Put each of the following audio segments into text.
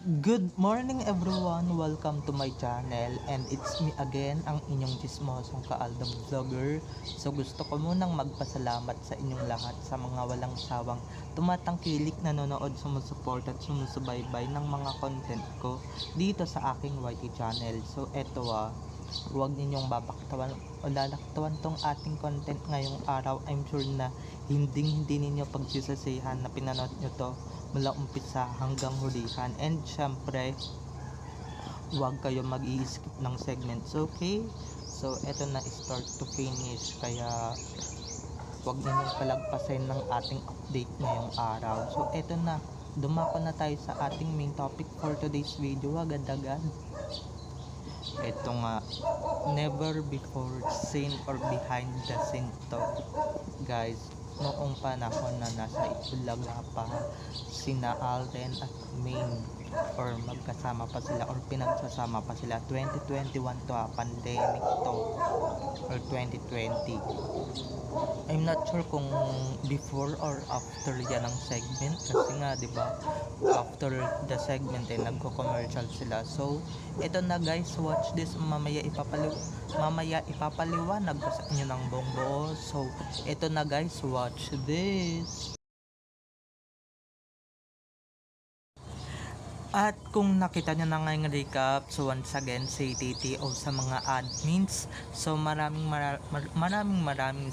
Good morning everyone! Welcome to my channel and it's me again, ang inyong chismosong kaaldab vlogger. So gusto ko munang magpasalamat sa inyong lahat sa mga walang sawang tumatangkilik, nanonood, sumusuport at sumusubaybay ng mga content ko dito sa aking YT channel. So eto huwag ninyong babaktawan o lalaktawan tong ating content ngayong araw. I'm sure na hindi ninyo pagsisasihan na pinanood nyo to mula umpisa hanggang hulihan, and syempre huwag kayo mag-i-skip ng segments, okay? So eto na, start to finish, kaya huwag ninyong palagpasin ng ating update ngayong araw. So eto na, dumako na tayo sa ating main topic for today's video. Agad-agad, eto nga, never before seen or behind the scene to, guys. Noong panahon na nasa Itbulaga pa sina Alden at Maine, or magkasama pa sila or pinagsasama pa sila, 2021 to pandemic to, or 2020. I'm not sure kung before or after yan ang segment, kasi nga 'di ba after the segment nagko-commercial sila. So ito na guys, watch this. Mamaya ipapaliwanag ko sa inyo ng buong buo. So ito na guys, watch this. At kung nakita nyo na ngayong recap, so once again say TTO sa mga admins. So maraming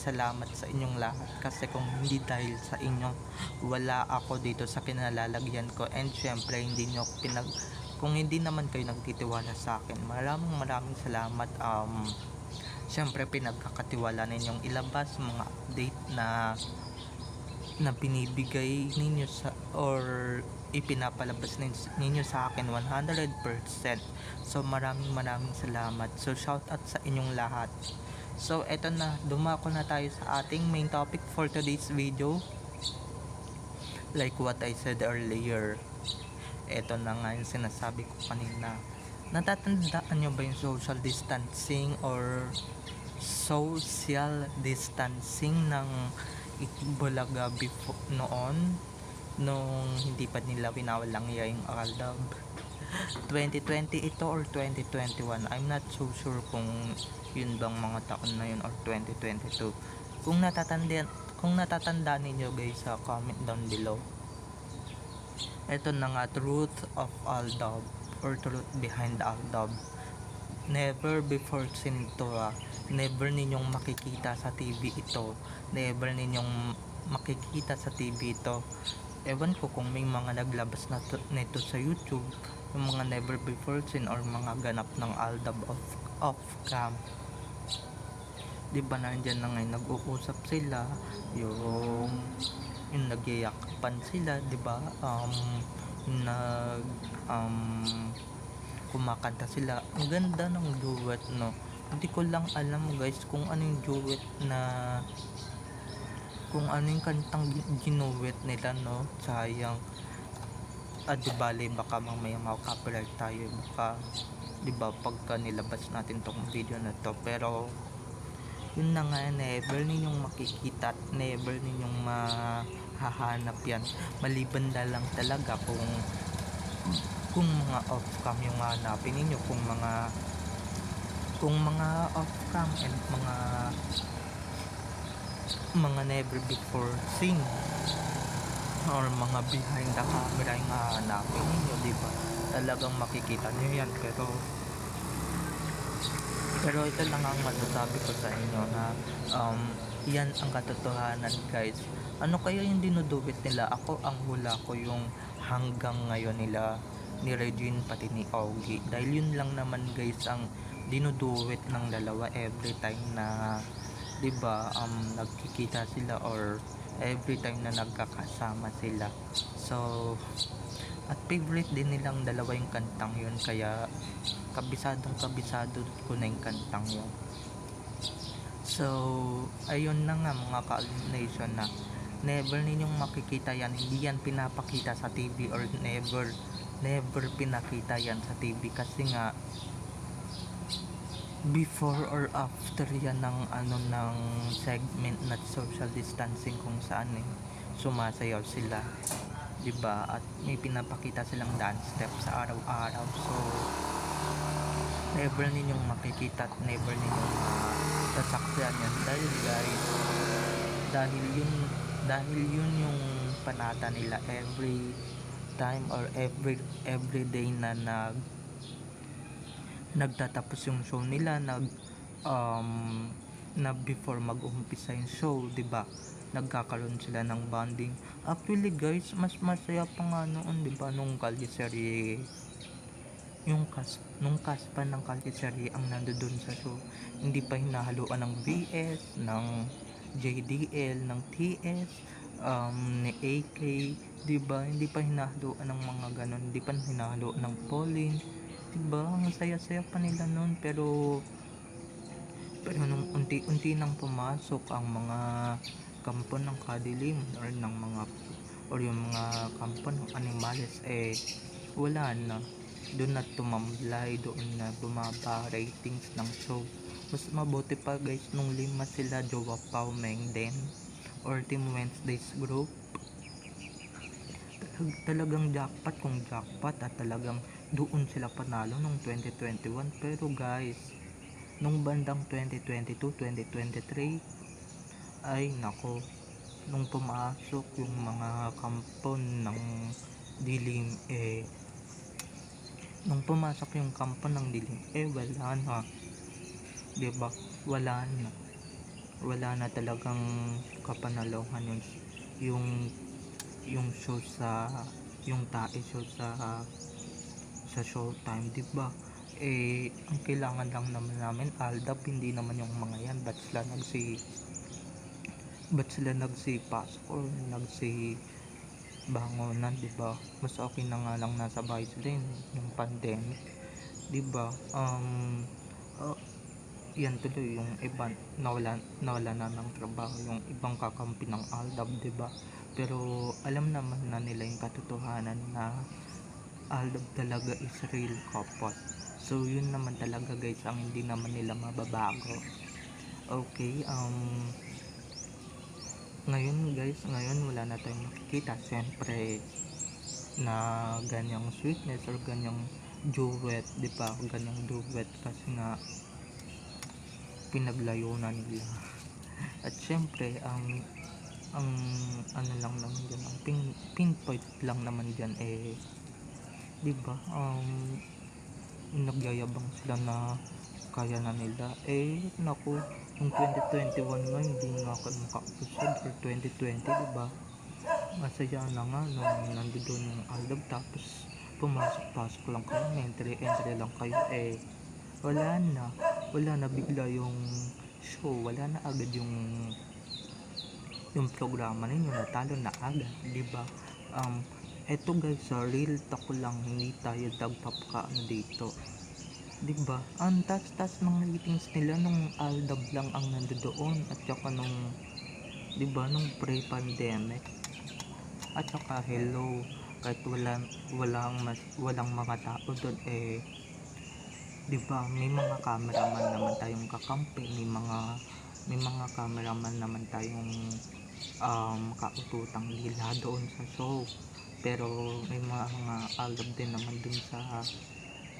salamat sa inyong lahat, kasi kung hindi dahil sa inyo, wala ako dito sa kinalalagyan ko. And syempre kung hindi naman kayo nagtitiwala sa akin, maraming salamat. Syempre pinagkakatiwala ninyong ilabas mga update na binibigay ninyo sa or ipinapalabas ninyo sa akin 100%. So maraming salamat. So shout out sa inyong lahat. So eto na, dumako na tayo sa ating main topic for today's video. Like what I said earlier, eto na nga yung sinasabi ko kanina. Natatandaan nyo ba yung social distancing or social distancing ng Itbulaga before noon, nung hindi pa nila winawalang yung Aldab? 2020 ito or 2021, I'm not so sure kung yun bang mga taon na yun or 2022. Kung natatandaan ninyo guys, sa comment down below. Ito na nga, truth of Aldab or truth behind Aldab. Never before seen ito. Never ninyong makikita sa TV ito. Never ninyong makikita sa TV ito. Ewan ko kung may mga naglabas na nito sa YouTube, yung mga never before seen or mga ganap ng Aldab off cam. Diba nandyan na ngayon, nag-uusap sila, yung nagyayakapan sila, diba? Kumakanta sila. Ang ganda ng duet, no? Hindi ko lang alam guys kung ano yung duet na, kung ano yung kantang ginuwet nila, no? Sayang. Di bale, baka mamaya maka-copyright tayo, baka, diba, pagka nilabas natin tong video na to. Pero yun na nga, never ninyong makikita at never ninyong mahahanap yan, maliban na lang talaga kung mga off cam yung hanapin ninyo, kung mga off cam and mga never before seen or mga behind the camera yung hahanapin ninyo, diba? Talagang makikita nyo yan. Pero ito lang ang masasabi ko sa inyo, na yan ang katotohanan guys. Ano kaya yung dinuduwit nila? Ako, ang hula ko yung hanggang ngayon nila ni Regine pati ni Augie, dahil yun lang naman guys ang dinuduwit ng dalawa every time na, diba, nagkikita sila or every time na nagkakasama sila. So at favorite din nilang dalawa yung kantang yun, kaya kabisado ko na yung kantang yun. So ayun na nga mga ka-nation, na never ninyong makikita yan, hindi yan pinapakita sa TV or never pinakita yan sa TV, kasi nga before or after yan ng segment na social distancing, kung saan sumasayaw sila, 'di ba? At may pinapakita silang dance step sa araw-araw. So never ninyong makikita at never ninyong masasakyan yan dahil guys, dahil yun yung panata nila every time or every day na nagtatapos yung show nila, um, na before mag-umpisa yung show, 'di ba? Nagkakaroon sila ng bonding. Actually guys, mas masaya pa nga noon, 'di ba, nung Kalye nung cast pa ng Kalye ang nandoon sa show. Hindi pa hinahaluan ng VS, ng JDL, ng TS, ni AK, 'di ba? Hindi pa hinahaluan ng mga ganon, hindi pa hinahaluan ng Pauline, 'di ba? Ang saya-saya pa nila noon, pero nung unti-unti nang pumasok ang mga kampo ng Kadilim or yung mga kampo ng Animales, wala na, doon na tumamlay, doon na bumaba ratings ng show. Mas mabuti pa guys nung 5 sila, Jowa Pao Meng Den or Team Wednesday's group. Talagang jackpot kung jackpot, at talagang doon sila panalo nung 2021. Pero guys, nung bandang 2022, 2023, ay nako, nung pumasok yung mga kampo ng Dilim, nung pumasok yung kampo ng Dilim, wala na, 'di ba? Wala na talagang kapanaluhan yung show sa yung tae show sa Showtime, 'di ba? Ang kailangan lang naman namin Aldab, hindi naman yung mga yan, ba't sila nagsipas or bangonan, 'di ba? Mas okay na nga lang nasa bahay sila yung pandemic, 'di ba? Yan tuloy yung iba, nawala na ng trabaho yung ibang kakampi ng Aldab, 'di ba? Pero alam naman na nila yung katotohanan na Aldab talaga is real couple. So yun naman talaga guys ang hindi naman nila mababago. Okay, ngayon wala na tayong makikita siyempre na ganyang sweetness or ganyang duet, 'di ba? Ganyang duet kasi nga pinaglayo na nila. At siyempre ang ano lang naman dyan, ang pinpoint lang naman dyan, 'di ba, nagyayabang sila na kaya na nila. Naku, yung 2021 nga hindi nga ako makausad, or 2020, 'di ba? Masaya na nga nung nandoon yung Aldab, tapos pumasok lang kayo, entry lang kayo, wala na bigla yung show, wala na agad yung programa ninyo, natalo na agad, 'di ba? Eto guys, sa real talk lang, hindi tayo dagpapakaano dito, 'di ba? Ang taas ng ratings nila nung Aldab lang ang nandoon, at saka nung, 'di ba, nung pre-pandemic, at saka hello, kahit walang mga tao doon, 'di ba, may mga cameraman naman tayong kakampi, may mga cameraman naman tayong kaututang dila doon sa show. Pero may mga Aldab din naman dun sa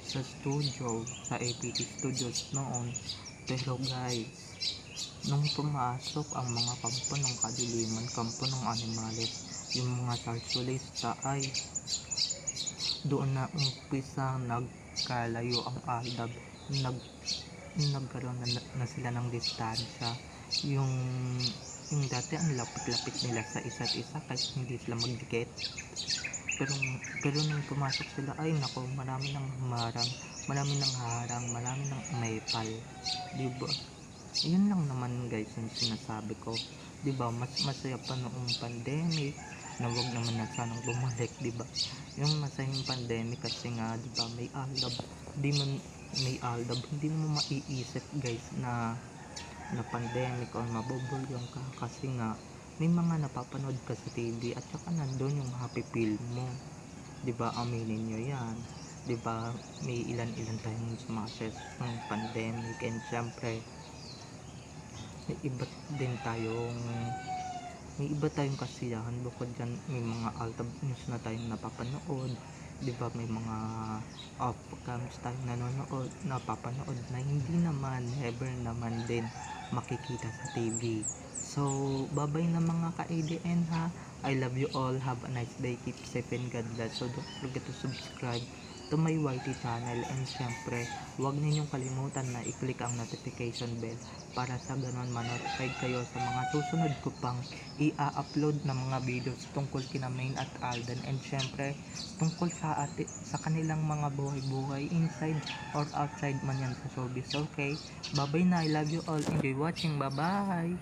studio, sa APT Studios noon. Pero guys, nung pumasok ang mga kampo ng Kadiliman, kampo ng Animales, yung mga salsolista, ay doon na umpisa nagkalayo ang Aldab. Nagkaroon na sila ng distansya. Yung dati ang lapit-lapit nila sa isa't isa kahit hindi sila magdikit, pero nung pumasok sila, ay nako, marami nang harang, marami nang maipal, 'di ba? Yun lang naman guys yung sinasabi ko, 'di ba? Mas masaya pa noong pandemic, na wag naman na sanang bumalik, 'di ba? Yung masayang pandemic kasi nga, 'di ba, may Aldab, hindi mo maiisip guys na pandemic or mabubulyong ka, kasi nga may mga napapanood ka sa TV, at saka nandun yung happy pill mo, 'di ba? Aminin nyo yan, 'di ba? May ilan tayong smashes ng pandemic, and syempre may iba't din tayong may iba tayong kasiyahan bukod dyan, may mga alta news na tayong napapanood, di ba, may mga off cams tayong nanonood, napapanood na hindi naman, never naman din makikita sa TV. So, babay na mga ka-ADN ha. I love you all. Have a nice day. Keep safe and God bless. So, don't forget to subscribe to my YT channel, and syempre huwag ninyong kalimutan na i-click ang notification bell para sa ganon ma-notified kayo sa mga susunod ko pang i-upload na mga videos tungkol kina Main at Alden, and syempre tungkol sa kanilang mga buhay-buhay inside or outside man yan sa showbiz. Okay, bye bye na, I love you all, enjoy watching, bye bye.